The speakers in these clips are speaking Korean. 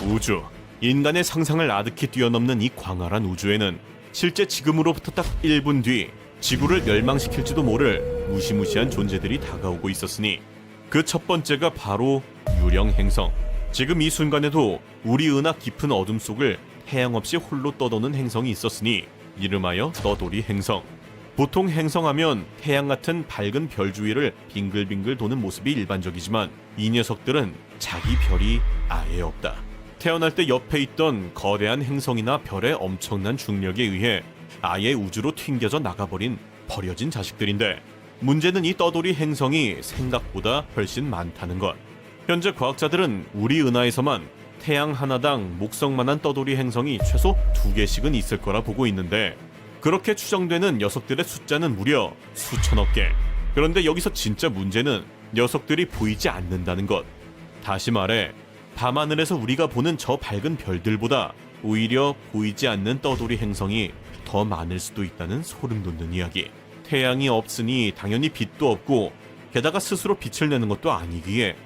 우주, 인간의 상상을 아득히 뛰어넘는 이 광활한 우주에는 실제 지금으로부터 딱 1분 뒤 지구를 멸망시킬지도 모를 무시무시한 존재들이 다가오고 있었으니 그 첫 번째가 바로 유령 행성. 지금 이 순간에도 우리 은하 깊은 어둠 속을 태양 없이 홀로 떠도는 행성이 있었으니 이름하여 떠돌이 행성. 보통 행성하면 태양 같은 밝은 별 주위를 빙글빙글 도는 모습이 일반적이지만 이 녀석들은 자기 별이 아예 없다. 태어날 때 옆에 있던 거대한 행성이나 별의 엄청난 중력에 의해 아예 우주로 튕겨져 나가버린 버려진 자식들인데, 문제는 이 떠돌이 행성이 생각보다 훨씬 많다는 것. 현재 과학자들은 우리 은하에서만 태양 하나당 목성만한 떠돌이 행성이 최소 2개씩은 있을 거라 보고 있는데, 그렇게 추정되는 녀석들의 숫자는 무려 수천억 개. 그런데 여기서 진짜 문제는 녀석들이 보이지 않는다는 것. 다시 말해 밤하늘에서 우리가 보는 저 밝은 별들보다 오히려 보이지 않는 떠돌이 행성이 더 많을 수도 있다는 소름 돋는 이야기. 태양이 없으니 당연히 빛도 없고, 게다가 스스로 빛을 내는 것도 아니기에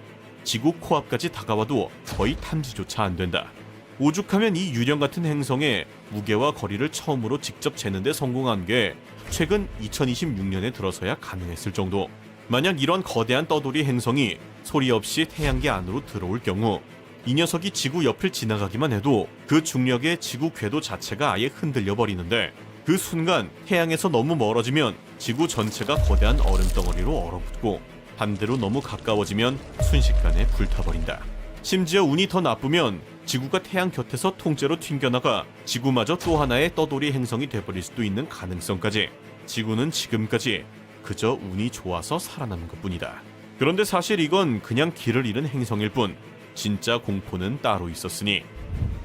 지구 코앞까지 다가와도 거의 탐지조차 안 된다. 오죽하면 이 유령 같은 행성의 무게와 거리를 처음으로 직접 재는 데 성공한 게 최근 2026년에 들어서야 가능했을 정도. 만약 이런 거대한 떠돌이 행성이 소리 없이 태양계 안으로 들어올 경우 이 녀석이 지구 옆을 지나가기만 해도 그 중력에 지구 궤도 자체가 아예 흔들려 버리는데, 그 순간 태양에서 너무 멀어지면 지구 전체가 거대한 얼음덩어리로 얼어붙고, 반대로 너무 가까워지면 순식간에 불타버린다. 심지어 운이 더 나쁘면 지구가 태양 곁에서 통째로 튕겨나가 지구마저 또 하나의 떠돌이 행성이 돼버릴 수도 있는 가능성까지. 지구는 지금까지 그저 운이 좋아서 살아남은 것뿐이다. 그런데 사실 이건 그냥 길을 잃은 행성일 뿐, 진짜 공포는 따로 있었으니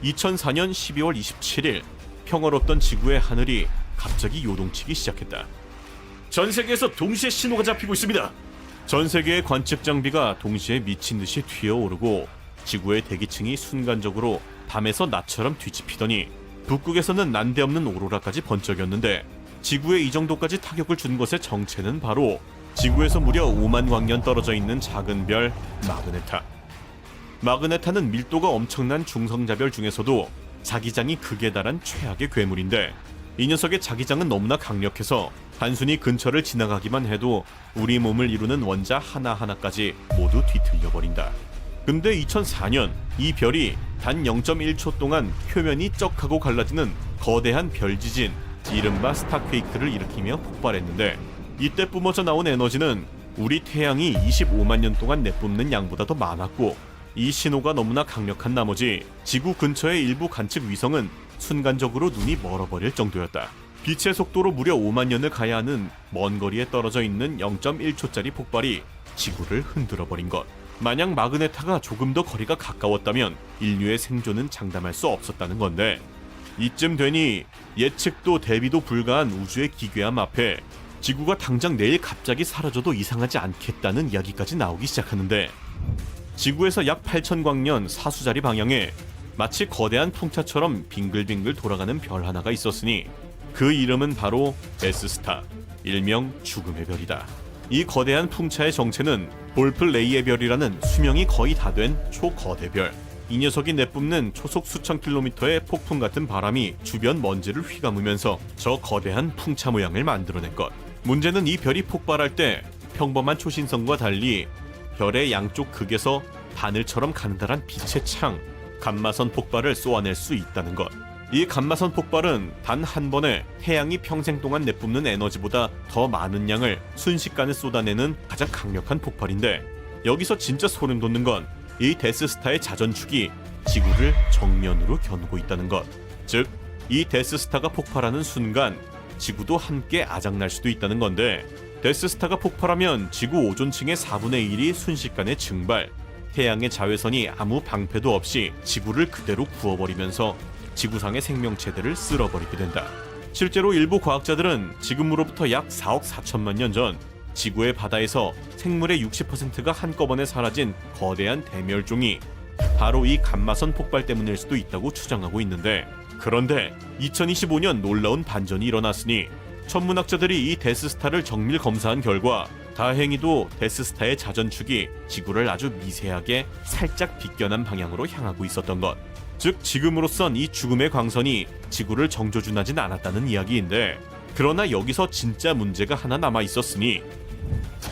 2004년 12월 27일 평화롭던 지구의 하늘이 갑자기 요동치기 시작했다. 전 세계에서 동시에 신호가 잡히고 있습니다. 전 세계의 관측 장비가 동시에 미친 듯이 튀어오르고 지구의 대기층이 순간적으로 밤에서 낮처럼 뒤집히더니 북극에서는 난데없는 오로라까지 번쩍였는데, 지구에 이 정도까지 타격을 준 것의 정체는 바로 지구에서 무려 5만 광년 떨어져 있는 작은 별 마그네타. 마그네타는 밀도가 엄청난 중성자별 중에서도 자기장이 극에 달한 최악의 괴물인데, 이 녀석의 자기장은 너무나 강력해서 단순히 근처를 지나가기만 해도 우리 몸을 이루는 원자 하나하나까지 모두 뒤틀려버린다. 근데 2004년 이 별이 단 0.1초 동안 표면이 쩍하고 갈라지는 거대한 별지진, 이른바 스타퀘이크를 일으키며 폭발했는데, 이때 뿜어져 나온 에너지는 우리 태양이 25만 년 동안 내뿜는 양보다 더 많았고, 이 신호가 너무나 강력한 나머지 지구 근처의 일부 관측 위성은 순간적으로 눈이 멀어버릴 정도였다. 빛의 속도로 무려 5만 년을 가야 하는 먼 거리에 떨어져 있는 0.1초짜리 폭발이 지구를 흔들어버린 것. 만약 마그네타가 조금 더 거리가 가까웠다면 인류의 생존은 장담할 수 없었다는 건데, 이쯤 되니 예측도 대비도 불가한 우주의 기괴함 앞에 지구가 당장 내일 갑자기 사라져도 이상하지 않겠다는 이야기까지 나오기 시작하는데, 지구에서 약 8,000광년 사수자리 방향에 마치 거대한 풍차처럼 빙글빙글 돌아가는 별 하나가 있었으니 그 이름은 바로 데스스타, 일명 죽음의 별이다. 이 거대한 풍차의 정체는 볼플레이의 별이라는 수명이 거의 다 된 초거대 별. 이 녀석이 내뿜는 초속 수천 킬로미터의 폭풍 같은 바람이 주변 먼지를 휘감으면서 저 거대한 풍차 모양을 만들어낸 것. 문제는 이 별이 폭발할 때 평범한 초신성과 달리 별의 양쪽 극에서 바늘처럼 가느다란 빛의 창, 감마선 폭발을 쏘아낼 수 있다는 것. 이 감마선 폭발은 단 한 번에 태양이 평생 동안 내뿜는 에너지보다 더 많은 양을 순식간에 쏟아내는 가장 강력한 폭발인데, 여기서 진짜 소름 돋는 건 이 데스스타의 자전축이 지구를 정면으로 겨누고 있다는 것. 즉, 이 데스스타가 폭발하는 순간 지구도 함께 아작날 수도 있다는 건데, 데스스타가 폭발하면 지구 오존층의 4분의 1이 순식간에 증발, 태양의 자외선이 아무 방패도 없이 지구를 그대로 구워버리면서 지구상의 생명체들을 쓸어버리게 된다. 실제로 일부 과학자들은 지금으로부터 약 4억 4천만 년 전 지구의 바다에서 생물의 60%가 한꺼번에 사라진 거대한 대멸종이 바로 이 감마선 폭발 때문일 수도 있다고 추정하고 있는데, 그런데 2025년 놀라운 반전이 일어났으니 천문학자들이 이 데스스타를 정밀 검사한 결과 다행히도 데스스타의 자전축이 지구를 아주 미세하게 살짝 비껴난 방향으로 향하고 있었던 것. 즉 지금으로선 이 죽음의 광선이 지구를 정조준하진 않았다는 이야기인데, 그러나 여기서 진짜 문제가 하나 남아 있었으니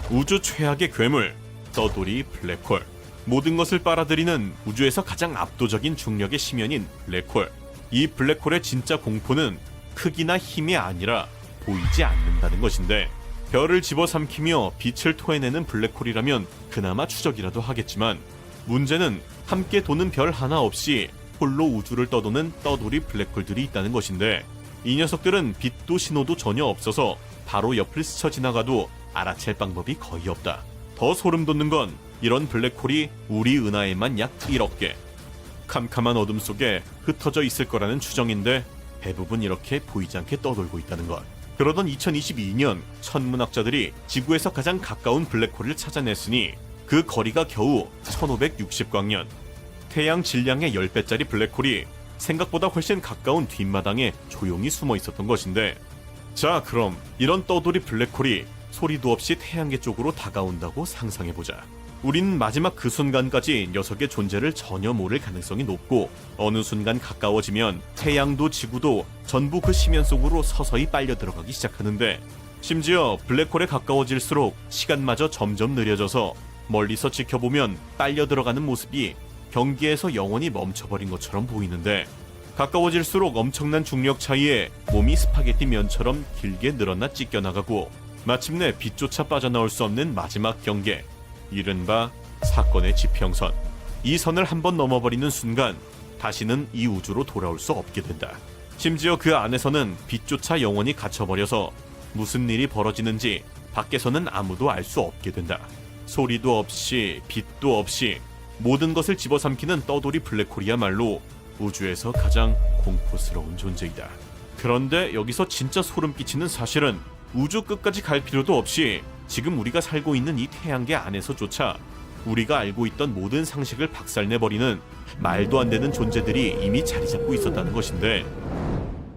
우주 최악의 괴물 떠돌이 블랙홀. 모든 것을 빨아들이는 우주에서 가장 압도적인 중력의 심연인 블랙홀. 이 블랙홀의 진짜 공포는 크기나 힘이 아니라 보이지 않는다는 것인데, 별을 집어삼키며 빛을 토해내는 블랙홀이라면 그나마 추적이라도 하겠지만, 문제는 함께 도는 별 하나 없이 홀로 우주를 떠도는 떠돌이 블랙홀들이 있다는 것인데, 이 녀석들은 빛도 신호도 전혀 없어서 바로 옆을 스쳐 지나가도 알아챌 방법이 거의 없다. 더 소름 돋는 건 이런 블랙홀이 우리 은하에만 약 1억 개, 캄캄한 어둠 속에 흩어져 있을 거라는 추정인데 대부분 이렇게 보이지 않게 떠돌고 있다는 것. 그러던 2022년 천문학자들이 지구에서 가장 가까운 블랙홀을 찾아냈으니 그 거리가 겨우 1560광년. 태양 질량의 10배짜리 블랙홀이 생각보다 훨씬 가까운 뒷마당에 조용히 숨어 있었던 것인데, 자 그럼 이런 떠돌이 블랙홀이 소리도 없이 태양계 쪽으로 다가온다고 상상해보자. 우린 마지막 그 순간까지 녀석의 존재를 전혀 모를 가능성이 높고, 어느 순간 가까워지면 태양도 지구도 전부 그 심연 속으로 서서히 빨려 들어가기 시작하는데, 심지어 블랙홀에 가까워질수록 시간마저 점점 느려져서 멀리서 지켜보면 빨려 들어가는 모습이 경계에서 영원히 멈춰버린 것처럼 보이는데, 가까워질수록 엄청난 중력 차이에 몸이 스파게티 면처럼 길게 늘어나 찢겨나가고 마침내 빛조차 빠져나올 수 없는 마지막 경계, 이른바 사건의 지평선. 이 선을 한번 넘어버리는 순간 다시는 이 우주로 돌아올 수 없게 된다. 심지어 그 안에서는 빛조차 영원히 갇혀버려서 무슨 일이 벌어지는지 밖에서는 아무도 알 수 없게 된다. 소리도 없이 빛도 없이 모든 것을 집어삼키는 떠돌이 블랙홀이야말로 우주에서 가장 공포스러운 존재이다. 그런데 여기서 진짜 소름 끼치는 사실은 우주 끝까지 갈 필요도 없이 지금 우리가 살고 있는 이 태양계 안에서조차 우리가 알고 있던 모든 상식을 박살내버리는 말도 안 되는 존재들이 이미 자리 잡고 있었다는 것인데,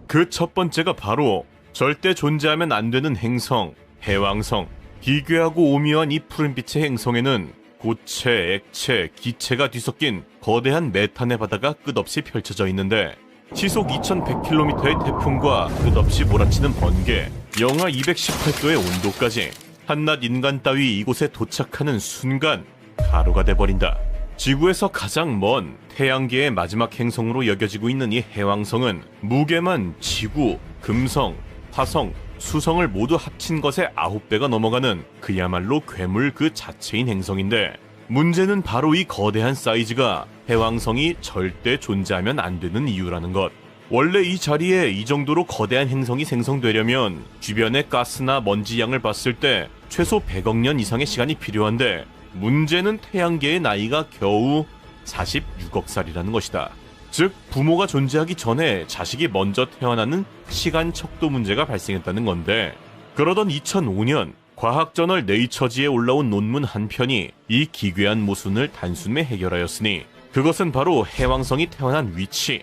그 첫 번째가 바로 절대 존재하면 안 되는 행성, 해왕성. 기괴하고 오묘한 이 푸른빛의 행성에는 고체, 액체, 기체가 뒤섞인 거대한 메탄의 바다가 끝없이 펼쳐져 있는데, 시속 2100km의 태풍과 끝없이 몰아치는 번개, 영하 218도의 온도까지 한낱 인간 따위 이곳에 도착하는 순간 가루가 돼버린다. 지구에서 가장 먼 태양계의 마지막 행성으로 여겨지고 있는 이 해왕성은 무게만 지구, 금성, 화성, 수성을 모두 합친 것의 9배가 넘어가는 그야말로 괴물 그 자체인 행성인데, 문제는 바로 이 거대한 사이즈가 해왕성이 절대 존재하면 안 되는 이유라는 것. 원래 이 자리에 이 정도로 거대한 행성이 생성되려면 주변의 가스나 먼지 양을 봤을 때 최소 100억 년 이상의 시간이 필요한데, 문제는 태양계의 나이가 겨우 46억 살이라는 것이다. 즉 부모가 존재하기 전에 자식이 먼저 태어나는 시간 척도 문제가 발생했다는 건데, 그러던 2005년 과학저널 네이처지에 올라온 논문 한 편이 이 기괴한 모순을 단숨에 해결하였으니 그것은 바로 해왕성이 태어난 위치.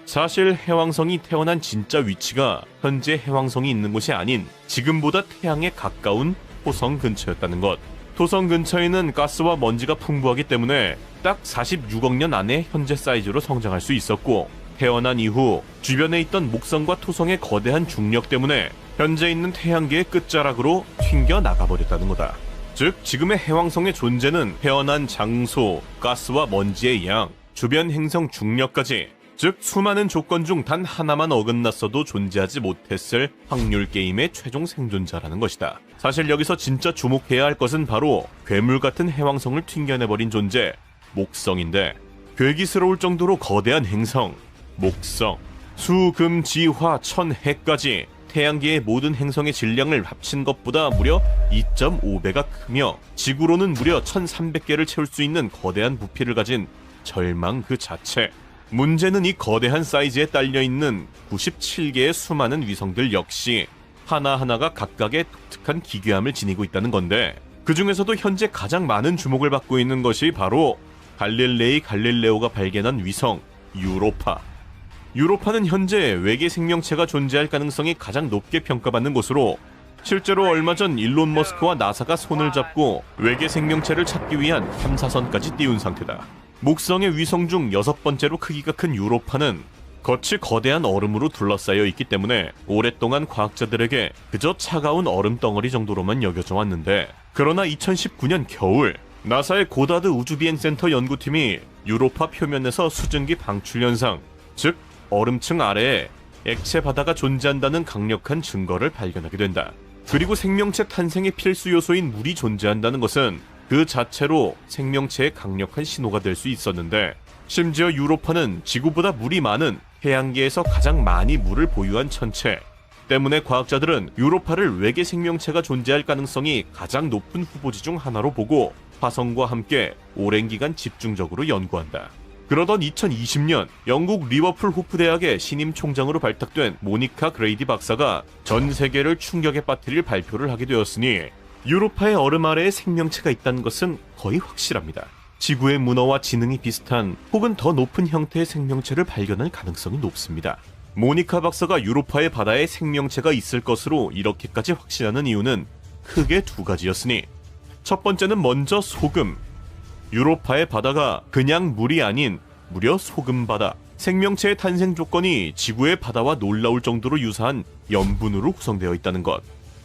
사실 해왕성이 태어난 진짜 위치가 현재 해왕성이 있는 곳이 아닌 지금보다 태양에 가까운 토성 근처였다는 것. 토성 근처에는 가스와 먼지가 풍부하기 때문에 딱 46억 년 안에 현재 사이즈로 성장할 수 있었고, 태어난 이후 주변에 있던 목성과 토성의 거대한 중력 때문에 현재 있는 태양계의 끝자락으로 튕겨 나가버렸다는 거다. 즉 지금의 해왕성의 존재는 태어난 장소, 가스와 먼지의 양, 주변 행성 중력까지, 즉 수많은 조건 중 단 하나만 어긋났어도 존재하지 못했을 확률 게임의 최종 생존자라는 것이다. 사실 여기서 진짜 주목해야 할 것은 바로 괴물 같은 해왕성을 튕겨내버린 존재, 목성인데, 괴기스러울 정도로 거대한 행성, 목성, 수, 금, 지, 화, 천, 해까지 태양계의 모든 행성의 질량을 합친 것보다 무려 2.5배가 크며 지구로는 무려 1300개를 채울 수 있는 거대한 부피를 가진 절망 그 자체. 문제는 이 거대한 사이즈에 딸려있는 97개의 수많은 위성들 역시 하나하나가 각각의 독특한 기괴함을 지니고 있다는 건데, 그 중에서도 현재 가장 많은 주목을 받고 있는 것이 바로 갈릴레오가 발견한 위성 유로파. 유로파는 현재 외계 생명체가 존재할 가능성이 가장 높게 평가받는 곳으로 실제로 얼마 전 일론 머스크와 나사가 손을 잡고 외계 생명체를 찾기 위한 탐사선까지 띄운 상태다. 목성의 위성 중 6번째로 크기가 큰 유로파는 겉이 거대한 얼음으로 둘러싸여 있기 때문에 오랫동안 과학자들에게 그저 차가운 얼음 덩어리 정도로만 여겨져 왔는데, 그러나 2019년 겨울 나사의 고다드 우주비행센터 연구팀이 유로파 표면에서 수증기 방출 현상, 즉 얼음층 아래에 액체 바다가 존재한다는 강력한 증거를 발견하게 된다. 그리고 생명체 탄생의 필수 요소인 물이 존재한다는 것은 그 자체로 생명체의 강력한 신호가 될 수 있었는데, 심지어 유로파는 지구보다 물이 많은 해양계에서 가장 많이 물을 보유한 천체 때문에 과학자들은 유로파를 외계 생명체가 존재할 가능성이 가장 높은 후보지 중 하나로 보고 화성과 함께 오랜 기간 집중적으로 연구한다. 그러던 2020년 영국 리버풀 호프 대학의 신임 총장으로 발탁된 모니카 그레이디 박사가 전 세계를 충격에 빠뜨릴 발표를 하게 되었으니 유로파의 얼음 아래에 생명체가 있다는 것은 거의 확실합니다. 지구의 문어와 지능이 비슷한 혹은 더 높은 형태의 생명체를 발견할 가능성이 높습니다. 모니카 박사가 유로파의 바다에 생명체가 있을 것으로 이렇게까지 확신하는 이유는 크게 두 가지였으니, 첫 번째는 먼저 소금. 유로파의 바다가 그냥 물이 아닌 무려 소금바다. 생명체의 탄생 조건이 지구의 바다와 놀라울 정도로 유사한 염분으로 구성되어 있다는 것.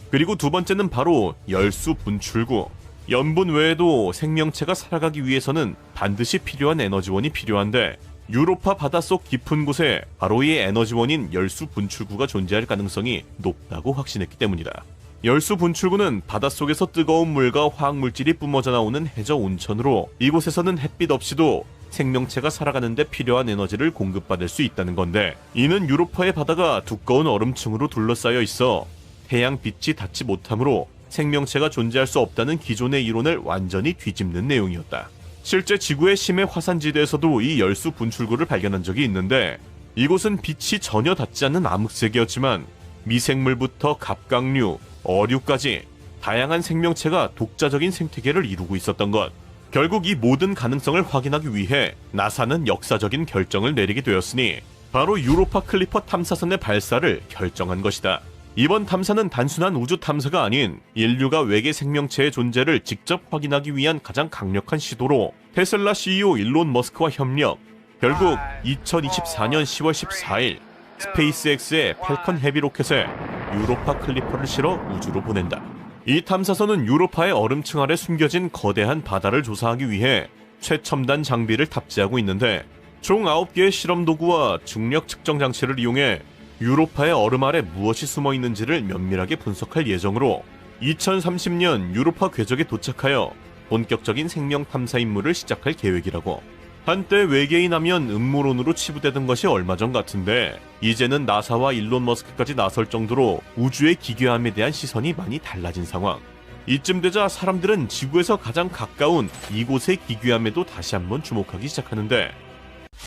그리고 두 번째는 바로 열수 분출구. 염분 외에도 생명체가 살아가기 위해서는 반드시 필요한 에너지원이 필요한데, 유로파 바닷속 깊은 곳에 바로 이 에너지원인 열수 분출구가 존재할 가능성이 높다고 확신했기 때문이다. 열수 분출구는 바닷속에서 뜨거운 물과 화학물질이 뿜어져 나오는 해저 온천으로 이곳에서는 햇빛 없이도 생명체가 살아가는 데 필요한 에너지를 공급받을 수 있다는 건데, 이는 유로파의 바다가 두꺼운 얼음층으로 둘러싸여 있어 태양 빛이 닿지 못하므로 생명체가 존재할 수 없다는 기존의 이론을 완전히 뒤집는 내용이었다. 실제 지구의 심해 화산지대에서도 이 열수 분출구를 발견한 적이 있는데, 이곳은 빛이 전혀 닿지 않는 암흑색이었지만 미생물부터 갑각류, 어류까지 다양한 생명체가 독자적인 생태계를 이루고 있었던 것. 결국 이 모든 가능성을 확인하기 위해 나사는 역사적인 결정을 내리게 되었으니 바로 유로파 클리퍼 탐사선의 발사를 결정한 것이다. 이번 탐사는 단순한 우주 탐사가 아닌 인류가 외계 생명체의 존재를 직접 확인하기 위한 가장 강력한 시도로 테슬라 CEO 일론 머스크와 협력, 결국 2024년 10월 14일 스페이스X의 팰컨 헤비 로켓에 유로파 클리퍼를 실어 우주로 보낸다. 이 탐사선은 유로파의 얼음층 아래 숨겨진 거대한 바다를 조사하기 위해 최첨단 장비를 탑재하고 있는데, 총 9개의 실험 도구와 중력 측정 장치를 이용해 유로파의 얼음 아래 무엇이 숨어 있는지를 면밀하게 분석할 예정으로 2030년 유로파 궤적에 도착하여 본격적인 생명 탐사 임무를 시작할 계획이라고. 한때 외계인 하면 음모론으로 치부되던 것이 얼마 전 같은데, 이제는 나사와 일론 머스크까지 나설 정도로 우주의 기괴함에 대한 시선이 많이 달라진 상황. 이쯤 되자 사람들은 지구에서 가장 가까운 이곳의 기괴함에도 다시 한번 주목하기 시작하는데,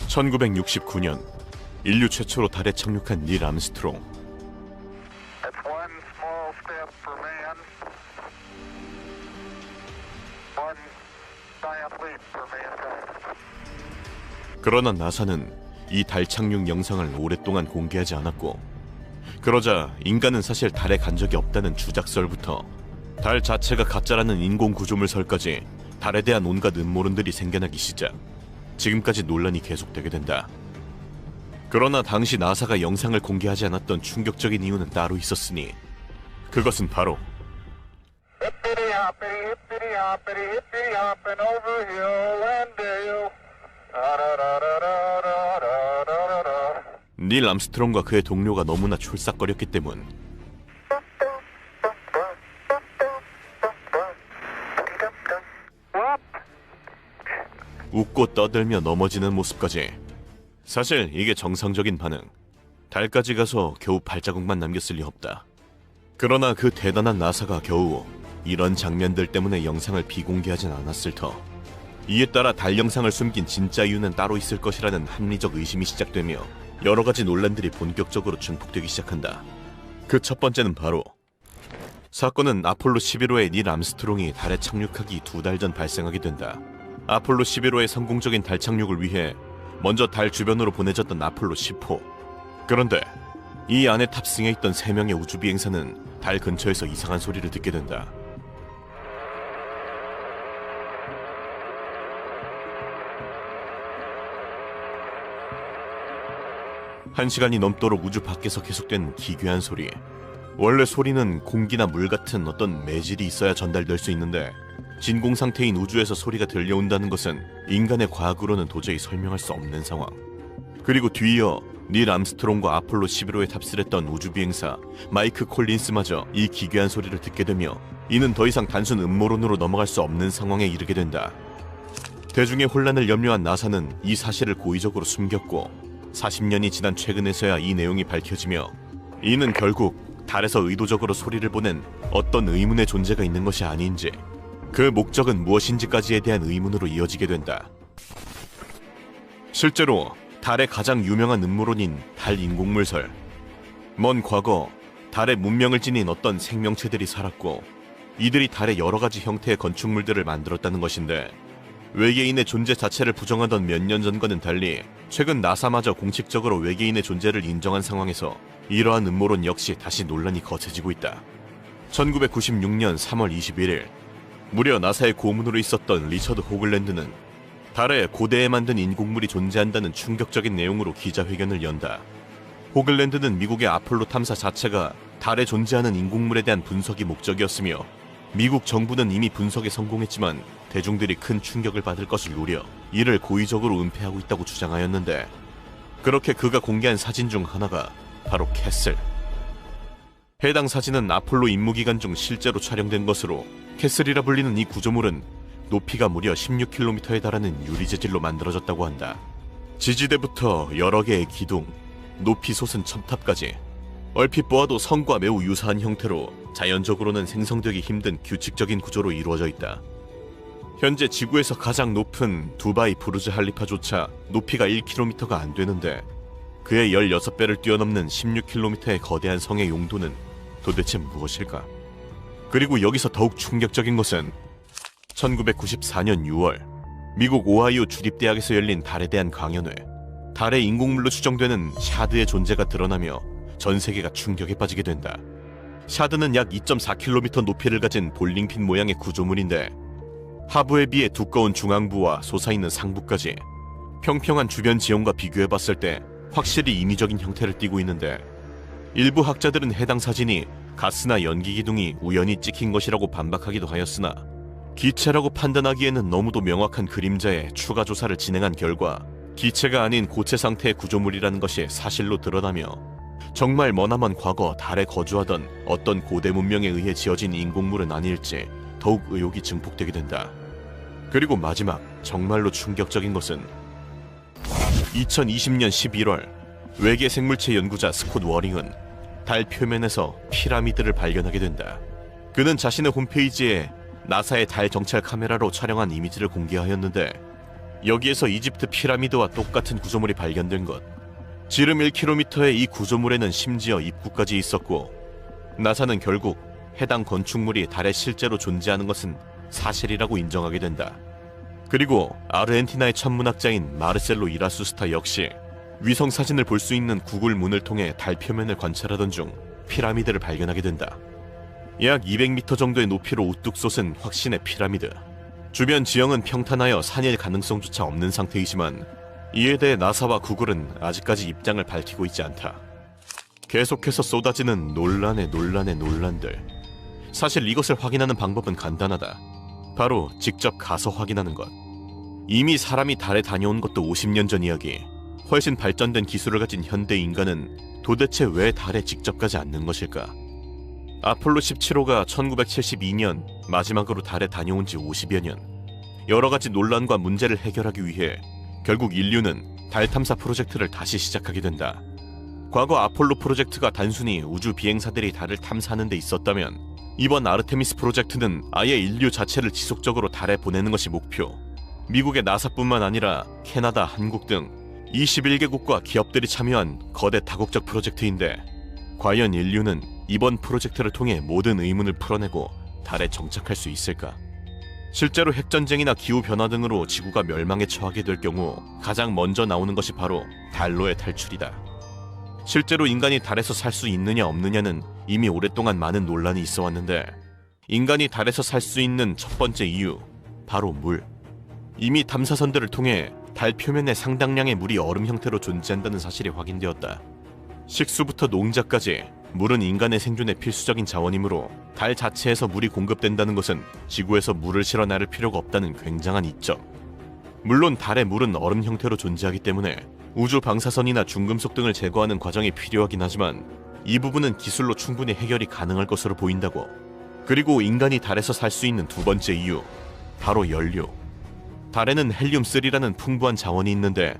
1969년 인류 최초로 달에 착륙한 닐 암스트롱. 그러나 나사는 이 달 착륙 영상을 오랫동안 공개하지 않았고, 그러자 인간은 사실 달에 간 적이 없다는 주작설부터 달 자체가 가짜라는 인공 구조물설까지 달에 대한 온갖 음모론들이 생겨나기 시작. 지금까지 논란이 계속되게 된다. 그러나 당시 나사가 영상을 공개하지 않았던 충격적인 이유는 따로 있었으니, 그것은 바로 닐 암스트롱과 그의 동료가 너무나 촐싹거렸기 때문. 웃고 떠들며 넘어지는 모습까지. 사실 이게 정상적인 반응. 달까지 가서 겨우 발자국만 남겼을 리 없다. 그러나 그 대단한 나사가 겨우 이런 장면들 때문에 영상을 비공개하진 않았을 터. 이에 따라 달 영상을 숨긴 진짜 이유는 따로 있을 것이라는 합리적 의심이 시작되며 여러 가지 논란들이 본격적으로 증폭되기 시작한다. 그 첫 번째는 바로, 사건은 아폴로 11호의 닐 암스트롱이 달에 착륙하기 2달 전 발생하게 된다. 아폴로 11호의 성공적인 달 착륙을 위해 먼저 달 주변으로 보내졌던 아폴로 10호. 그런데 이 안에 탑승해 있던 3명의 우주비행사는 달 근처에서 이상한 소리를 듣게 된다. 한 시간이 넘도록 우주 밖에서 계속된 기괴한 소리. 원래 소리는 공기나 물 같은 어떤 매질이 있어야 전달될 수 있는데 진공 상태인 우주에서 소리가 들려온다는 것은 인간의 과학으로는 도저히 설명할 수 없는 상황. 그리고 뒤이어 닐 암스트롱과 아폴로 11호에 탑승했던 우주비행사 마이크 콜린스마저 이 기괴한 소리를 듣게 되며 이는 더 이상 단순 음모론으로 넘어갈 수 없는 상황에 이르게 된다. 대중의 혼란을 염려한 나사는 이 사실을 고의적으로 숨겼고 40년이 지난 최근에서야 이 내용이 밝혀지며 이는 결국 달에서 의도적으로 소리를 보낸 어떤 의문의 존재가 있는 것이 아닌지, 그 목적은 무엇인지까지에 대한 의문으로 이어지게 된다. 실제로 달의 가장 유명한 음모론인 달 인공물설. 먼 과거 달에 문명을 지닌 어떤 생명체들이 살았고 이들이 달의 여러 가지 형태의 건축물들을 만들었다는 것인데, 외계인의 존재 자체를 부정하던 몇 년 전과는 달리 최근 나사마저 공식적으로 외계인의 존재를 인정한 상황에서 이러한 음모론 역시 다시 논란이 거세지고 있다. 1996년 3월 21일 무려 나사의 고문으로 있었던 리처드 호글랜드는 달에 고대에 만든 인공물이 존재한다는 충격적인 내용으로 기자회견을 연다. 호글랜드는 미국의 아폴로 탐사 자체가 달에 존재하는 인공물에 대한 분석이 목적이었으며 미국 정부는 이미 분석에 성공했지만 대중들이 큰 충격을 받을 것을 우려 이를 고의적으로 은폐하고 있다고 주장하였는데, 그렇게 그가 공개한 사진 중 하나가 바로 캐슬. 해당 사진은 아폴로 임무기간 중 실제로 촬영된 것으로 캐슬이라 불리는 이 구조물은 높이가 무려 16km에 달하는 유리재질로 만들어졌다고 한다. 지지대부터 여러 개의 기둥, 높이 솟은 첨탑까지 얼핏 보아도 성과 매우 유사한 형태로 자연적으로는 생성되기 힘든 규칙적인 구조로 이루어져 있다. 현재 지구에서 가장 높은 두바이 부르즈 할리파조차 높이가 1km가 안 되는데 그의 16배를 뛰어넘는 16km의 거대한 성의 용도는 도대체 무엇일까? 그리고 여기서 더욱 충격적인 것은 1994년 6월 미국 오하이오 주립대학에서 열린 달에 대한 강연회. 달의 인공물로 추정되는 샤드의 존재가 드러나며 전 세계가 충격에 빠지게 된다. 샤드는 약 2.4km 높이를 가진 볼링핀 모양의 구조물인데 하부에 비해 두꺼운 중앙부와 솟아있는 상부까지 평평한 주변 지형과 비교해봤을 때 확실히 인위적인 형태를 띠고 있는데, 일부 학자들은 해당 사진이 가스나 연기 기둥이 우연히 찍힌 것이라고 반박하기도 하였으나 기체라고 판단하기에는 너무도 명확한 그림자에 추가 조사를 진행한 결과 기체가 아닌 고체 상태의 구조물이라는 것이 사실로 드러나며 정말 머나먼 과거 달에 거주하던 어떤 고대 문명에 의해 지어진 인공물은 아닐지 더욱 의혹이 증폭되게 된다. 그리고 마지막 정말로 충격적인 것은 2020년 11월 외계 생물체 연구자 스콧 워링은 달 표면에서 피라미드를 발견하게 된다. 그는 자신의 홈페이지에 나사의 달 정찰 카메라로 촬영한 이미지를 공개하였는데 여기에서 이집트 피라미드와 똑같은 구조물이 발견된 것. 지름 1km의 이 구조물에는 심지어 입구까지 있었고 나사는 결국 해당 건축물이 달에 실제로 존재하는 것은 사실이라고 인정하게 된다. 그리고 아르헨티나의 천문학자인 마르셀로 이라수스타 역시 위성 사진을 볼 수 있는 구글 문을 통해 달 표면을 관찰하던 중 피라미드를 발견하게 된다. 약 200m 정도의 높이로 우뚝 솟은 확신의 피라미드. 주변 지형은 평탄하여 산일 가능성조차 없는 상태이지만 이에 대해 나사와 구글은 아직까지 입장을 밝히고 있지 않다. 계속해서 쏟아지는 논란의 논란들. 사실 이것을 확인하는 방법은 간단하다. 바로 직접 가서 확인하는 것. 이미 사람이 달에 다녀온 것도 50년 전 이야기. 훨씬 발전된 기술을 가진 현대 인간은 도대체 왜 달에 직접 가지 않는 것일까? 아폴로 17호가 1972년 마지막으로 달에 다녀온 지 50여 년. 여러 가지 논란과 문제를 해결하기 위해 결국 인류는 달 탐사 프로젝트를 다시 시작하게 된다. 과거 아폴로 프로젝트가 단순히 우주 비행사들이 달을 탐사하는 데 있었다면 이번 아르테미스 프로젝트는 아예 인류 자체를 지속적으로 달에 보내는 것이 목표. 미국의 나사뿐만 아니라 캐나다, 한국 등 21개국과 기업들이 참여한 거대 다국적 프로젝트인데 과연 인류는 이번 프로젝트를 통해 모든 의문을 풀어내고 달에 정착할 수 있을까? 실제로 핵전쟁이나 기후변화 등으로 지구가 멸망에 처하게 될 경우 가장 먼저 나오는 것이 바로 달로의 탈출이다. 실제로 인간이 달에서 살 수 있느냐 없느냐는 이미 오랫동안 많은 논란이 있어 왔는데, 인간이 달에서 살 수 있는 첫 번째 이유, 바로 물. 이미 탐사선들을 통해 달 표면에 상당량의 물이 얼음 형태로 존재한다는 사실이 확인되었다. 식수부터 농작까지 물은 인간의 생존에 필수적인 자원이므로 달 자체에서 물이 공급된다는 것은 지구에서 물을 실어 나를 필요가 없다는 굉장한 이점. 물론 달의 물은 얼음 형태로 존재하기 때문에 우주 방사선이나 중금속 등을 제거하는 과정이 필요하긴 하지만 이 부분은 기술로 충분히 해결이 가능할 것으로 보인다고. 그리고 인간이 달에서 살 수 있는 두 번째 이유, 바로 연료. 달에는 헬륨-3라는 풍부한 자원이 있는데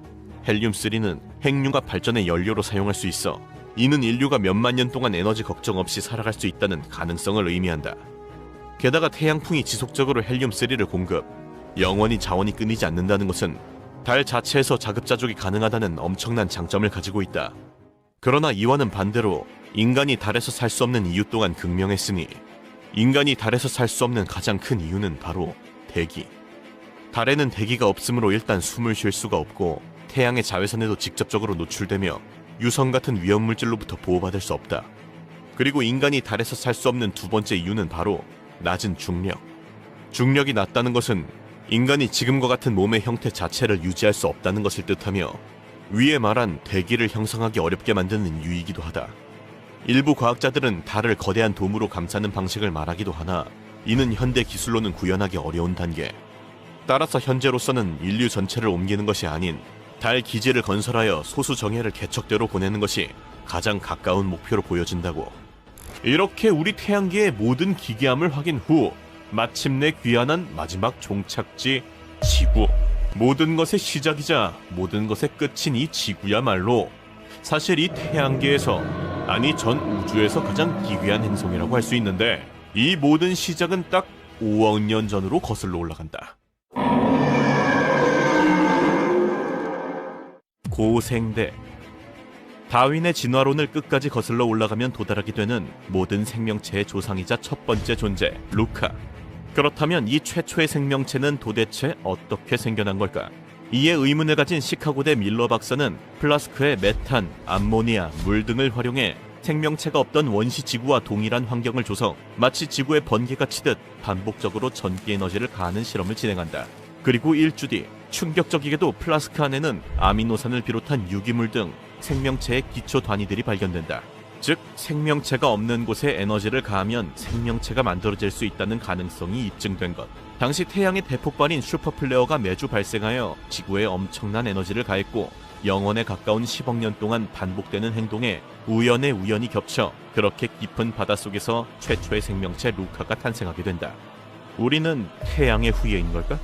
헬륨-3는 핵융합 발전의 연료로 사용할 수 있어 이는 인류가 몇만 년 동안 에너지 걱정 없이 살아갈 수 있다는 가능성을 의미한다. 게다가 태양풍이 지속적으로 헬륨-3를 공급, 영원히 자원이 끊이지 않는다는 것은 달 자체에서 자급자족이 가능하다는 엄청난 장점을 가지고 있다. 그러나 이와는 반대로 인간이 달에서 살 수 없는 이유 또한 극명했으니 인간이 달에서 살 수 없는 가장 큰 이유는 바로 대기. 달에는 대기가 없으므로 일단 숨을 쉴 수가 없고 태양의 자외선에도 직접적으로 노출되며 유성 같은 위험물질로부터 보호받을 수 없다. 그리고 인간이 달에서 살 수 없는 두 번째 이유는 바로 낮은 중력. 중력이 낮다는 것은 인간이 지금과 같은 몸의 형태 자체를 유지할 수 없다는 것을 뜻하며 위에 말한 대기를 형성하기 어렵게 만드는 이유이기도 하다. 일부 과학자들은 달을 거대한 돔으로 감싸는 방식을 말하기도 하나 이는 현대 기술로는 구현하기 어려운 단계. 따라서 현재로서는 인류 전체를 옮기는 것이 아닌 달 기지를 건설하여 소수 정예를 개척대로 보내는 것이 가장 가까운 목표로 보여진다고. 이렇게 우리 태양계의 모든 기괴함을 확인 후 마침내 귀환한 마지막 종착지 지구. 모든 것의 시작이자 모든 것의 끝인 이 지구야말로 사실 이 태양계에서, 아니 전 우주에서 가장 기괴한 행성이라고 할 수 있는데 이 모든 시작은 딱 5억 년 전으로 거슬러 올라간다. 고생대. 다윈의 진화론을 끝까지 거슬러 올라가면 도달하게 되는 모든 생명체의 조상이자 첫 번째 존재, 루카. 그렇다면 이 최초의 생명체는 도대체 어떻게 생겨난 걸까? 이에 의문을 가진 시카고대 밀러 박사는 플라스크에 메탄, 암모니아, 물 등을 활용해 생명체가 없던 원시 지구와 동일한 환경을 조성, 마치 지구의 번개가 치듯 반복적으로 전기 에너지를 가하는 실험을 진행한다. 그리고 일주 뒤 충격적이게도 플라스크 안에는 아미노산을 비롯한 유기물 등 생명체의 기초 단위들이 발견된다. 즉 생명체가 없는 곳에 에너지를 가하면 생명체가 만들어질 수 있다는 가능성이 입증된 것. 당시 태양의 대폭발인 슈퍼플레어가 매주 발생하여 지구에 엄청난 에너지를 가했고 영원에 가까운 10억 년 동안 반복되는 행동에 우연의 우연이 겹쳐 그렇게 깊은 바닷속에서 최초의 생명체 루카가 탄생하게 된다. 우리는 태양의 후예인 걸까?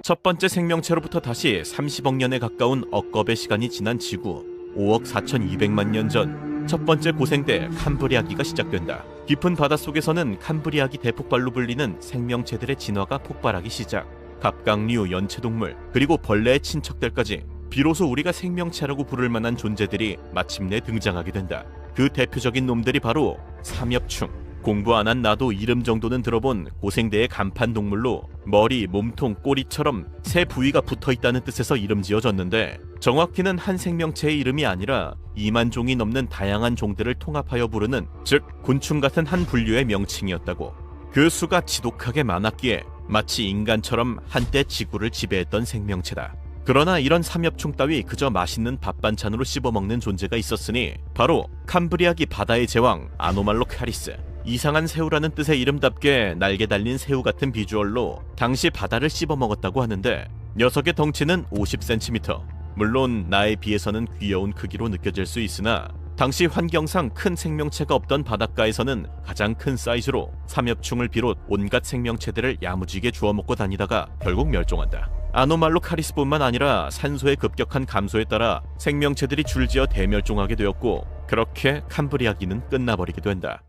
첫 번째 생명체로부터 다시 30억 년에 가까운 억겁의 시간이 지난 지구, 5억 4,200만 년 전 첫 번째 고생대 캄브리아기가 시작된다. 깊은 바닷속에서는 캄브리아기 대폭발로 불리는 생명체들의 진화가 폭발하기 시작. 갑각류, 연체동물, 그리고 벌레의 친척들까지 비로소 우리가 생명체라고 부를 만한 존재들이 마침내 등장하게 된다. 그 대표적인 놈들이 바로 삼엽충. 공부 안 한 나도 이름 정도는 들어본 고생대의 간판 동물로 머리, 몸통, 꼬리처럼 새 부위가 붙어있다는 뜻에서 이름 지어졌는데 정확히는 한 생명체의 이름이 아니라 2만 종이 넘는 다양한 종들을 통합하여 부르는, 즉 곤충 같은 한 분류의 명칭이었다고. 그 수가 지독하게 많았기에 마치 인간처럼 한때 지구를 지배했던 생명체다. 그러나 이런 삼엽충 따위 그저 맛있는 밥 반찬으로 씹어먹는 존재가 있었으니 바로 캄브리아기 바다의 제왕 아노말로카리스. 이상한 새우라는 뜻의 이름답게 날개 달린 새우 같은 비주얼로 당시 바다를 씹어먹었다고 하는데 녀석의 덩치는 50cm. 물론 나에 비해서는 귀여운 크기로 느껴질 수 있으나 당시 환경상 큰 생명체가 없던 바닷가에서는 가장 큰 사이즈로 삼엽충을 비롯 온갖 생명체들을 야무지게 주워먹고 다니다가 결국 멸종한다. 아노말로카리스뿐만 아니라 산소의 급격한 감소에 따라 생명체들이 줄지어 대멸종하게 되었고 그렇게 캄브리아기는 끝나버리게 된다.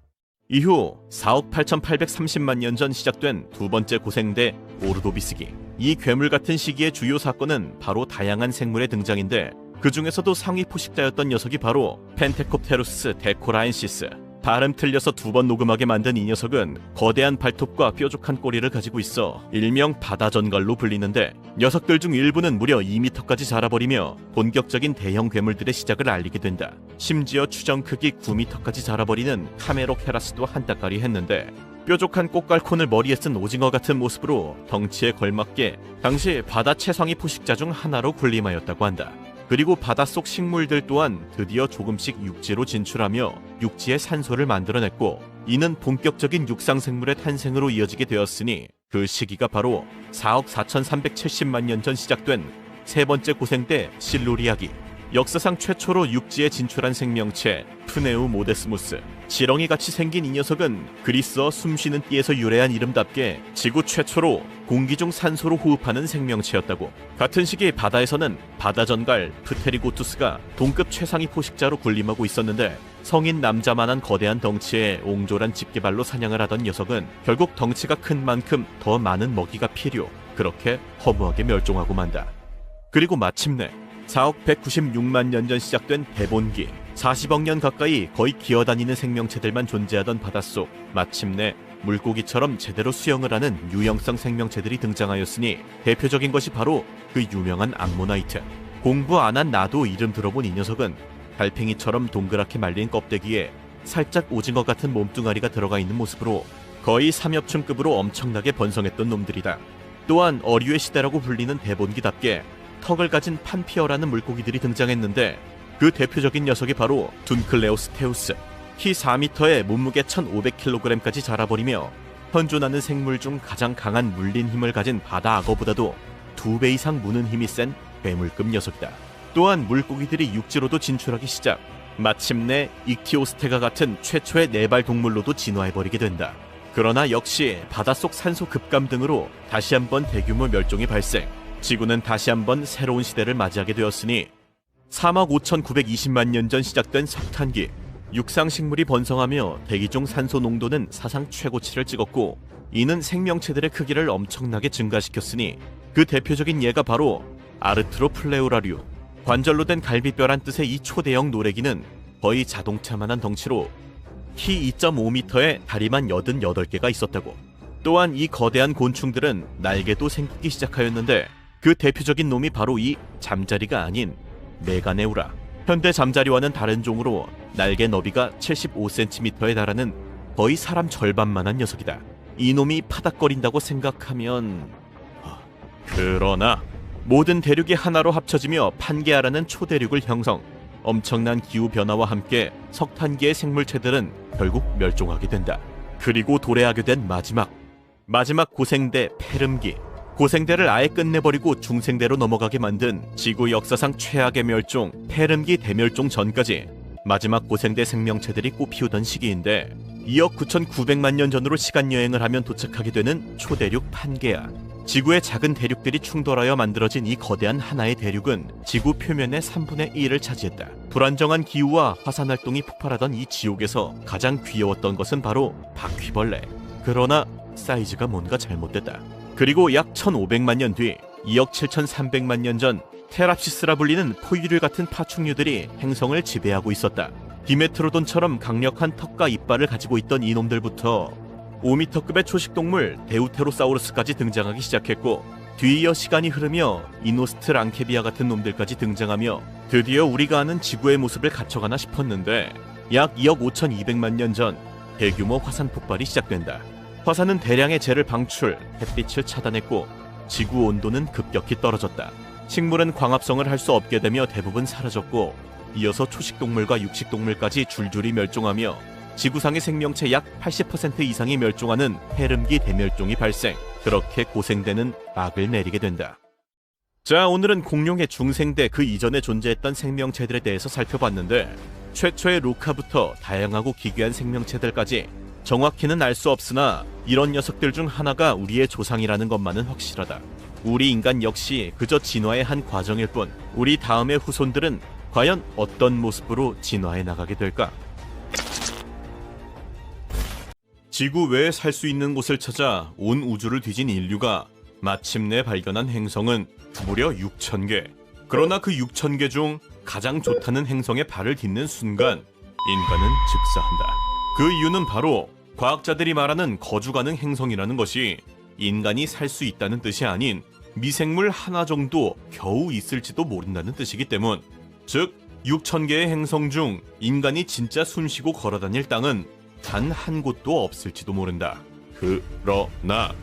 이후 4억 8,830만 년 전 시작된 두 번째 고생대 오르도비스기. 이 괴물 같은 시기의 주요 사건은 바로 다양한 생물의 등장인데 그 중에서도 상위 포식자였던 녀석이 바로 펜테콥테루스 데코라엔시스. 발음 틀려서 2번 녹음하게 만든 이 녀석은 거대한 발톱과 뾰족한 꼬리를 가지고 있어 일명 바다전갈로 불리는데, 녀석들 중 일부는 무려 2m까지 자라버리며 본격적인 대형 괴물들의 시작을 알리게 된다. 심지어 추정 크기 9m까지 자라버리는 카메로케라스도 한따까리 했는데, 뾰족한 꽃갈콘을 머리에 쓴 오징어 같은 모습으로 덩치에 걸맞게 당시 바다 최상위 포식자 중 하나로 군림하였다고 한다. 그리고 바닷속 식물들 또한 드디어 조금씩 육지로 진출하며 육지의 산소를 만들어냈고, 이는 본격적인 육상생물의 탄생으로 이어지게 되었으니 그 시기가 바로 4억 4,370만 년 전 시작된 세 번째 고생대 실루리아기. 역사상 최초로 육지에 진출한 생명체 프네우모데스무스. 지렁이같이 생긴 이 녀석은 그리스어 숨쉬는 띠에서 유래한 이름답게 지구 최초로 공기 중 산소로 호흡하는 생명체였다고. 같은 시기 바다에서는 바다전갈 프테리고투스가 동급 최상위 포식자로 군림하고 있었는데, 성인 남자만한 거대한 덩치에 옹졸한 집게발로 사냥을 하던 녀석은 결국 덩치가 큰 만큼 더 많은 먹이가 필요, 그렇게 허무하게 멸종하고 만다. 그리고 마침내 4억 196만 년 전 시작된 대본기. 40억 년 가까이 거의 기어다니는 생명체들만 존재하던 바닷속, 마침내 물고기처럼 제대로 수영을 하는 유형성 생명체들이 등장하였으니 대표적인 것이 바로 그 유명한 암모나이트. 공부 안 한 나도 이름 들어본 이 녀석은 달팽이처럼 동그랗게 말린 껍데기에 살짝 오징어 같은 몸뚱아리가 들어가 있는 모습으로 거의 삼엽충급으로 엄청나게 번성했던 놈들이다. 또한 어류의 시대라고 불리는 대본기답게 턱을 가진 판피어라는 물고기들이 등장했는데, 그 대표적인 녀석이 바로 둔클레오스테우스. 키 4m에 몸무게 1,500kg까지 자라버리며 현존하는 생물 중 가장 강한 물린 힘을 가진 바다 악어보다도 2배 이상 무는 힘이 센 괴물급 녀석이다. 또한 물고기들이 육지로도 진출하기 시작, 마침내 익티오스테가 같은 최초의 네발 동물로도 진화해버리게 된다. 그러나 역시 바닷속 산소 급감 등으로 다시 한번 대규모 멸종이 발생. 지구는 다시 한번 새로운 시대를 맞이하게 되었으니 3억 5,920만 년 전 시작된 석탄기. 육상식물이 번성하며 대기 중 산소 농도는 사상 최고치를 찍었고, 이는 생명체들의 크기를 엄청나게 증가시켰으니 그 대표적인 예가 바로 아르트로플레우라류. 관절로 된 갈비뼈란 뜻의 이 초대형 노래기는 거의 자동차만한 덩치로 키 2.5m에 다리만 88개가 있었다고. 또한 이 거대한 곤충들은 날개도 생기기 시작하였는데, 그 대표적인 놈이 바로 이 잠자리가 아닌 메가네우라. 현대 잠자리와는 다른 종으로 날개 너비가 75cm에 달하는 거의 사람 절반만한 녀석이다. 이 놈이 파닥거린다고 생각하면... 그러나 모든 대륙이 하나로 합쳐지며 판게아라는 초대륙을 형성. 엄청난 기후변화와 함께 석탄기의 생물체들은 결국 멸종하게 된다. 그리고 도래하게 된 마지막 고생대 페름기. 고생대를 아예 끝내버리고 중생대로 넘어가게 만든 지구 역사상 최악의 멸종 페름기 대멸종 전까지 마지막 고생대 생명체들이 꽃피우던 시기인데, 2억 9,900만 년 전으로 시간여행을 하면 도착하게 되는 초대륙 판게아. 지구의 작은 대륙들이 충돌하여 만들어진 이 거대한 하나의 대륙은 지구 표면의 3분의 1을 차지했다. 불안정한 기후와 화산활동이 폭발하던 이 지옥에서 가장 귀여웠던 것은 바로 바퀴벌레. 그러나 사이즈가 뭔가 잘못됐다. 그리고 약 1,500만 년 뒤 2억 7,300만 년 전 테랍시스라 불리는 포유류 같은 파충류들이 행성을 지배하고 있었다. 디메트로돈처럼 강력한 턱과 이빨을 가지고 있던 이놈들부터 5m급의 초식동물 데우테로사우루스까지 등장하기 시작했고, 뒤이어 시간이 흐르며 이노스트랑케비아 같은 놈들까지 등장하며 드디어 우리가 아는 지구의 모습을 갖춰가나 싶었는데, 약 2억 5,200만 년 전 대규모 화산 폭발이 시작된다. 화산은 대량의 재를 방출, 햇빛을 차단했고 지구 온도는 급격히 떨어졌다. 식물은 광합성을 할 수 없게 되며 대부분 사라졌고, 이어서 초식동물과 육식동물까지 줄줄이 멸종하며 지구상의 생명체 약 80% 이상이 멸종하는 페름기 대멸종이 발생. 그렇게 고생대는 막을 내리게 된다. 자, 오늘은 공룡의 중생대 그 이전에 존재했던 생명체들에 대해서 살펴봤는데, 최초의 루카부터 다양하고 기괴한 생명체들까지 정확히는 알 수 없으나 이런 녀석들 중 하나가 우리의 조상이라는 것만은 확실하다. 우리 인간 역시 그저 진화의 한 과정일 뿐, 우리 다음의 후손들은 과연 어떤 모습으로 진화해 나가게 될까? 지구 외에 살 수 있는 곳을 찾아 온 우주를 뒤진 인류가 마침내 발견한 행성은 무려 6,000개. 그러나 그 6,000개 중 가장 좋다는 행성에 발을 딛는 순간 인간은 즉사한다. 그 이유는 바로 과학자들이 말하는 거주 가능 행성이라는 것이 인간이 살 수 있다는 뜻이 아닌 미생물 하나 정도 겨우 있을지도 모른다는 뜻이기 때문. 즉 6,000개의 행성 중 인간이 진짜 숨쉬고 걸어다닐 땅은 단 한 곳도 없을지도 모른다. 그러나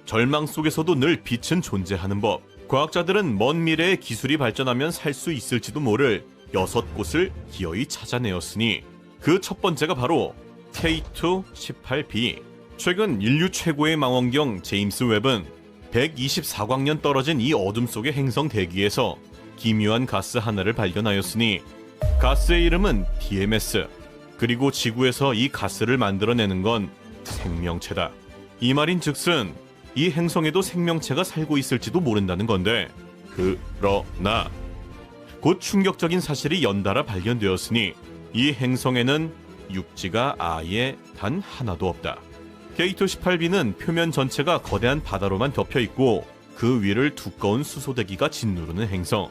절망 속에서도 늘 빛은 존재하는 법. 과학자들은 먼 미래에 기술이 발전하면 살 수 있을지도 모를 6곳을 기어이 찾아내었으니 그 첫 번째가 바로 K2-18b. 최근 인류 최고의 망원경 제임스 웹은 124광년 떨어진 이 어둠 속의 행성 대기에서 기묘한 가스 하나를 발견하였으니 가스의 이름은 DMS. 그리고 지구에서 이 가스를 만들어내는 건 생명체다. 이 말인 즉슨 이 행성에도 생명체가 살고 있을지도 모른다는 건데, 그러나 곧 충격적인 사실이 연달아 발견되었으니 이 행성에는 육지가 아예 단 하나도 없다. K2-18b는 표면 전체가 거대한 바다로만 덮여 있고 그 위를 두꺼운 수소대기가 짓누르는 행성.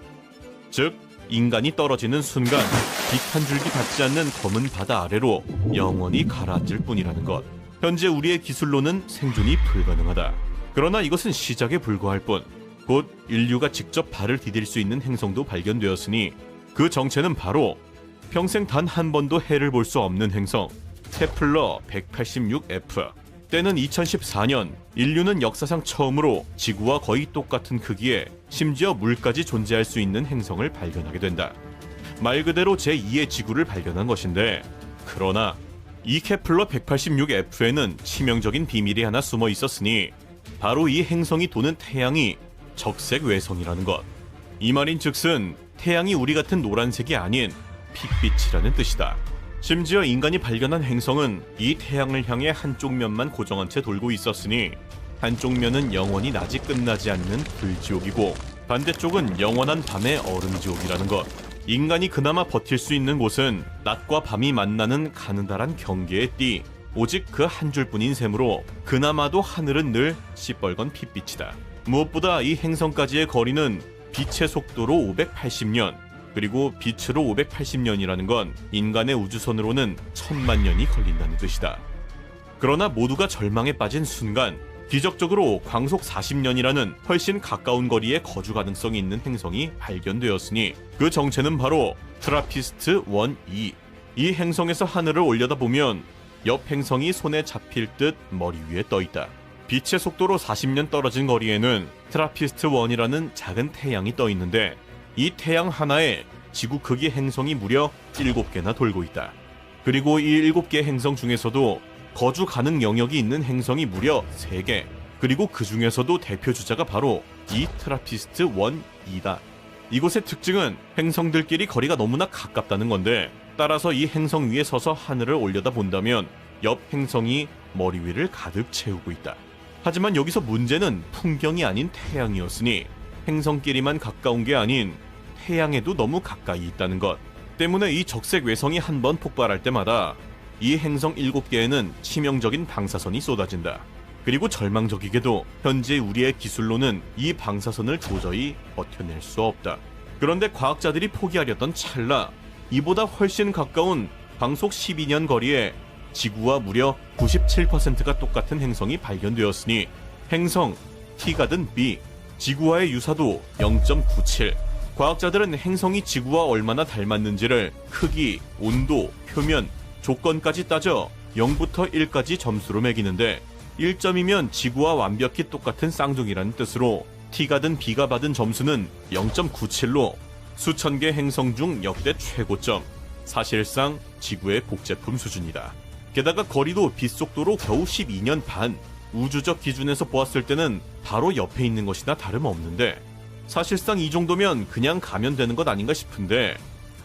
즉 인간이 떨어지는 순간 빛 한 줄기 닿지 않는 검은 바다 아래로 영원히 가라앉을 뿐이라는 것. 현재 우리의 기술로는 생존이 불가능하다. 그러나 이것은 시작에 불과할 뿐. 곧 인류가 직접 발을 디딜 수 있는 행성도 발견되었으니 그 정체는 바로 평생 단 한 번도 해를 볼 수 없는 행성 케플러 186f. 때는 2014년 인류는 역사상 처음으로 지구와 거의 똑같은 크기에 심지어 물까지 존재할 수 있는 행성을 발견하게 된다. 말 그대로 제2의 지구를 발견한 것인데, 그러나 이 케플러 186f에는 치명적인 비밀이 하나 숨어 있었으니 바로 이 행성이 도는 태양이 적색 외성이라는 것. 이 말인 즉슨 태양이 우리 같은 노란색이 아닌 핏빛이라는 뜻이다. 심지어 인간이 발견한 행성은 이 태양을 향해 한쪽 면만 고정한 채 돌고 있었으니 한쪽 면은 영원히 낮이 끝나지 않는 불지옥이고 반대쪽은 영원한 밤의 얼음지옥이라는 것. 인간이 그나마 버틸 수 있는 곳은 낮과 밤이 만나는 가느다란 경계의 띠, 오직 그 한 줄뿐인 셈으로 그나마도 하늘은 늘 시뻘건 핏빛이다. 무엇보다 이 행성까지의 거리는 빛의 속도로 580년, 그리고 빛으로 580년이라는 건 인간의 우주선으로는 1000만 년이 걸린다는 뜻이다. 그러나 모두가 절망에 빠진 순간 기적적으로 광속 40년이라는 훨씬 가까운 거리에 거주 가능성이 있는 행성이 발견되었으니 그 정체는 바로 트라피스트-1e. 이 행성에서 하늘을 올려다보면 옆 행성이 손에 잡힐 듯 머리 위에 떠있다. 빛의 속도로 40년 떨어진 거리에는 트라피스트-1이라는 작은 태양이 떠있는데 이 태양 하나에 지구 크기 행성이 무려 7개나 돌고 있다. 그리고 이 7개 행성 중에서도 거주 가능 영역이 있는 행성이 무려 3개. 그리고 그 중에서도 대표 주자가 바로 이 트라피스트-1이다. 이곳의 특징은 행성들끼리 거리가 너무나 가깝다는 건데, 따라서 이 행성 위에 서서 하늘을 올려다본다면 옆 행성이 머리 위를 가득 채우고 있다. 하지만 여기서 문제는 풍경이 아닌 태양이었으니 행성끼리만 가까운 게 아닌 태양에도 너무 가까이 있다는 것 때문에 이 적색 외성이 한 번 폭발할 때마다 이 행성 7개에는 치명적인 방사선이 쏟아진다. 그리고 절망적이게도 현재 우리의 기술로는 이 방사선을 도저히 버텨낼 수 없다. 그런데 과학자들이 포기하려던 찰나 이보다 훨씬 가까운 방속 12년 거리에 지구와 무려 97%가 똑같은 행성이 발견되었으니 행성 티가든 B, 지구와의 유사도 0.97. 과학자들은 행성이 지구와 얼마나 닮았는지를 크기, 온도, 표면, 조건까지 따져 0부터 1까지 점수로 매기는데 1점이면 지구와 완벽히 똑같은 쌍둥이라는 뜻으로 티가든 B가 받은 점수는 0.97로 수천 개 행성 중 역대 최고점, 사실상 지구의 복제품 수준이다. 게다가 거리도 빛 속도로 겨우 12년 반, 우주적 기준에서 보았을 때는 바로 옆에 있는 것이나 다름없는데 사실상 이 정도면 그냥 가면 되는 것 아닌가 싶은데,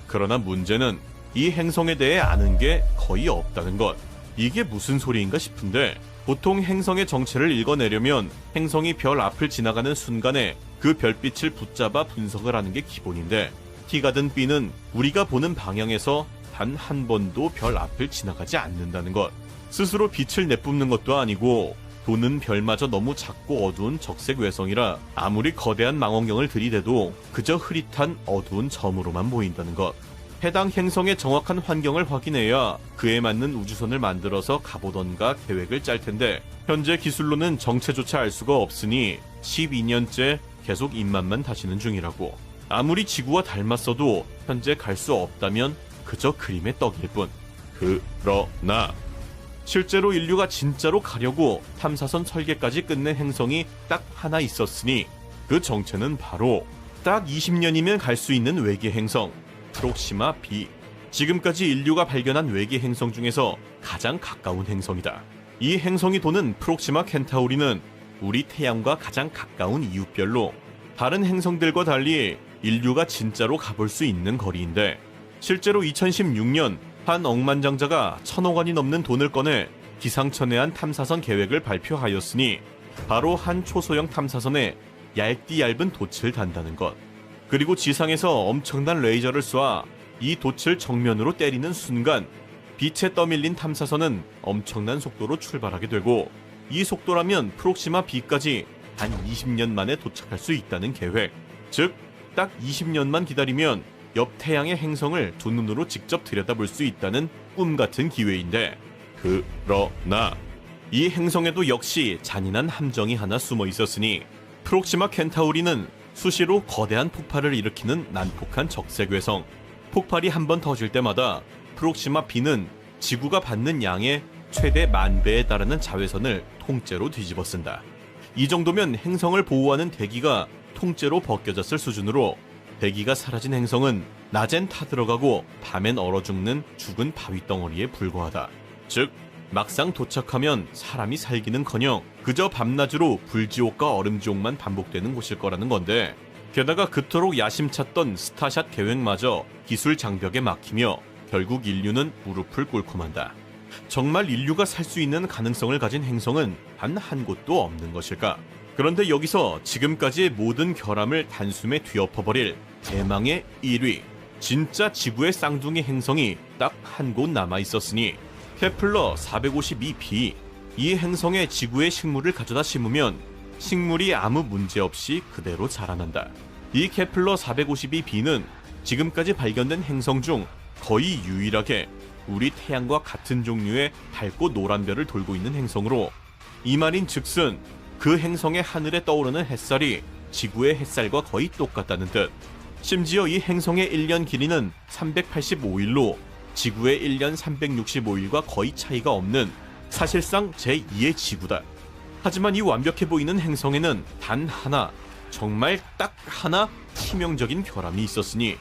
그러나 문제는 이 행성에 대해 아는 게 거의 없다는 것. 이게 무슨 소리인가 싶은데, 보통 행성의 정체를 읽어내려면 행성이 별 앞을 지나가는 순간에 그 별빛을 붙잡아 분석을 하는 게 기본인데, 티가든 B는 우리가 보는 방향에서 단 한 번도 별 앞을 지나가지 않는다는 것. 스스로 빛을 내뿜는 것도 아니고 도는 별마저 너무 작고 어두운 적색 외성이라 아무리 거대한 망원경을 들이대도 그저 흐릿한 어두운 점으로만 보인다는 것. 해당 행성의 정확한 환경을 확인해야 그에 맞는 우주선을 만들어서 가보던가 계획을 짤 텐데 현재 기술로는 정체조차 알 수가 없으니 12년째 계속 입맛만 다시는 중이라고. 아무리 지구와 닮았어도 현재 갈 수 없다면 그저 그림의 떡일 뿐. 그러나 실제로 인류가 진짜로 가려고 탐사선 설계까지 끝낸 행성이 딱 하나 있었으니 그 정체는 바로 딱 20년이면 갈 수 있는 외계 행성 프록시마 B. 지금까지 인류가 발견한 외계 행성 중에서 가장 가까운 행성이다. 이 행성이 도는 프록시마 켄타우리는 우리 태양과 가장 가까운 이웃별로 다른 행성들과 달리 인류가 진짜로 가볼 수 있는 거리인데 실제로 2016년 한 억만장자가 1,000억 원이 넘는 돈을 꺼내 기상천외한 탐사선 계획을 발표하였으니 바로 한 초소형 탐사선에 얇디 얇은 돛을 단다는 것. 그리고 지상에서 엄청난 레이저를 쏴 이 돛을 정면으로 때리는 순간 빛에 떠밀린 탐사선은 엄청난 속도로 출발하게 되고 이 속도라면 프록시마 B까지 단 20년 만에 도착할 수 있다는 계획. 즉, 딱 20년만 기다리면 옆 태양의 행성을 두 눈으로 직접 들여다볼 수 있다는 꿈같은 기회인데 그러나 이 행성에도 역시 잔인한 함정이 하나 숨어 있었으니 프록시마 켄타우리는 수시로 거대한 폭발을 일으키는 난폭한 적색외성. 폭발이 한 번 터질 때마다 프록시마 B는 지구가 받는 양의 최대 10,000배에 달하는 자외선을 통째로 뒤집어 쓴다. 이 정도면 행성을 보호하는 대기가 통째로 벗겨졌을 수준으로 대기가 사라진 행성은 낮엔 타들어가고 밤엔 얼어 죽는 바위 덩어리에 불과하다. 즉, 막상 도착하면 사람이 살기는커녕 그저 밤낮으로 불지옥과 얼음지옥만 반복되는 곳일 거라는 건데 게다가 그토록 야심찼던 스타샷 계획마저 기술 장벽에 막히며 결국 인류는 무릎을 꿇고 만다. 정말 인류가 살 수 있는 가능성을 가진 행성은 단 한 곳도 없는 것일까? 그런데 여기서 지금까지의 모든 결함을 단숨에 뒤엎어버릴 대망의 1위, 진짜 지구의 쌍둥이 행성이 딱 한 곳 남아있었으니 케플러 452b. 이 행성에 지구의 식물을 가져다 심으면 식물이 아무 문제 없이 그대로 자라난다. 이 케플러 452b는 지금까지 발견된 행성 중 거의 유일하게 우리 태양과 같은 종류의 밝고 노란 별을 돌고 있는 행성으로 이 말인 즉슨 그 행성의 하늘에 떠오르는 햇살이 지구의 햇살과 거의 똑같다는 뜻. 심지어 이 행성의 1년 길이는 385일로 지구의 1년 365일과 거의 차이가 없는 사실상 제2의 지구다. 하지만 이 완벽해 보이는 행성에는 단 하나, 정말 딱 하나 치명적인 결함이 있었으니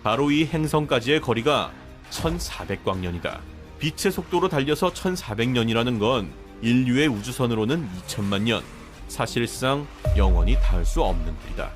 바로 이 행성까지의 거리가 1400광년이다. 빛의 속도로 달려서 1400년이라는 건 인류의 우주선으로는 2000만 년, 사실상 영원히 닿을 수 없는 길이다.